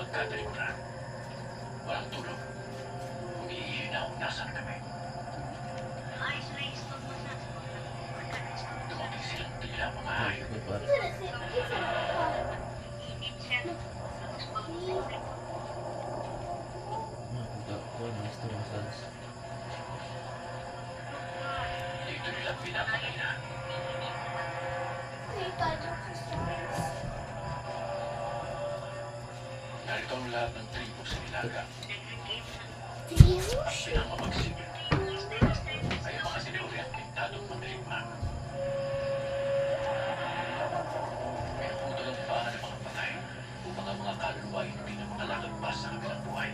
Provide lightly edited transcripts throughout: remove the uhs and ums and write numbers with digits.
magkatalikuran. Walang tulog. Umiihinaw nasan kami. Dumating silang tila mga hayop. Dito nila pinapatay na. Narito ang lahat ng tribo sa Nilaga. Ang pinamamagsipin ay ang mga sinuriang pintadong mandirigma. Pinuputol ang paa ng mga patay upang ang mga kaluluwa ay hindi na makalakad pa sa kabilang buhay.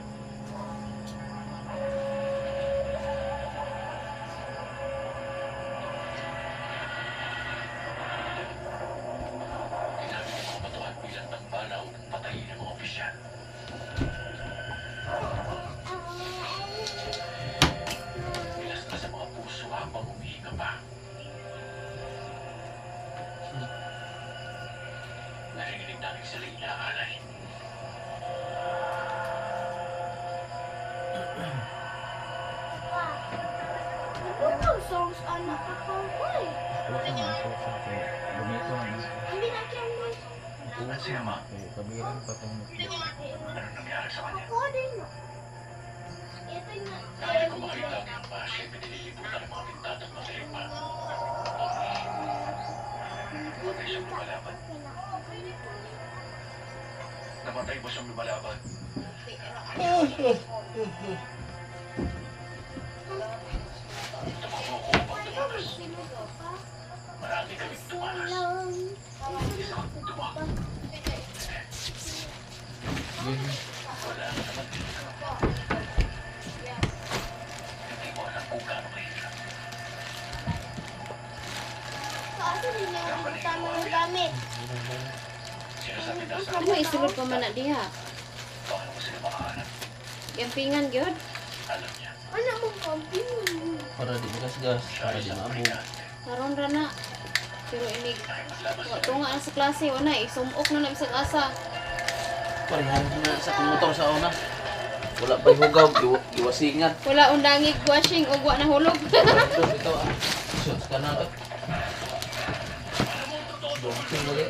Ginamit ang mga batuhan bilang tambana upang patayin ang mga opisyal. Nilastas sa mga puso habang umihinga pa. Narinig namin sila inaalay. Songs anak ako boy. Hindi na kaya At si Ama, Kabilang pa kung ano nangyari sa kanya? ako din mo. Ito na. Dahil kung makita ang iyong pa, siya pinililiputan ng mga pintadong mandirigma. Namatay siyang lumalaban. Namatay ba siyang lumalaban? Tumakbo ko upang tumakas. Marami kaming tumakas. Isa kang tumakbo. Wala ka naman din. Hindi mo alam kung gaano kahirap. Kaso din yung tamang gamit. Sinasabi na sa Kamu isulod pa man na diha. paano mo sila makahanap. Gampingan gyud. Alam niya. Ano mong camping? para di gas-gas, Siya para ay di isang maabog. brigante. Karon ra na. Pero inig Dahil maglaban sa tunga na sa klase wala isumok na lang sa asa. Parihan na sa motor sa una. Wala pa hugaw, giwasingan. Wala undangig washing ug wa na hulog. Doon ito ah. Shots ka na to. Dumating lagi.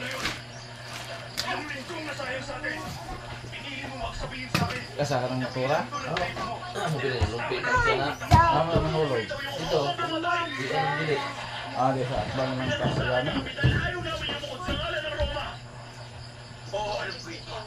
Kasaka ng motora? Mabili, lumpit na siya na. Mama mahulog. Ito. Di ano bili. Di sa atbang ng pasalan. Oo, alam ko ito.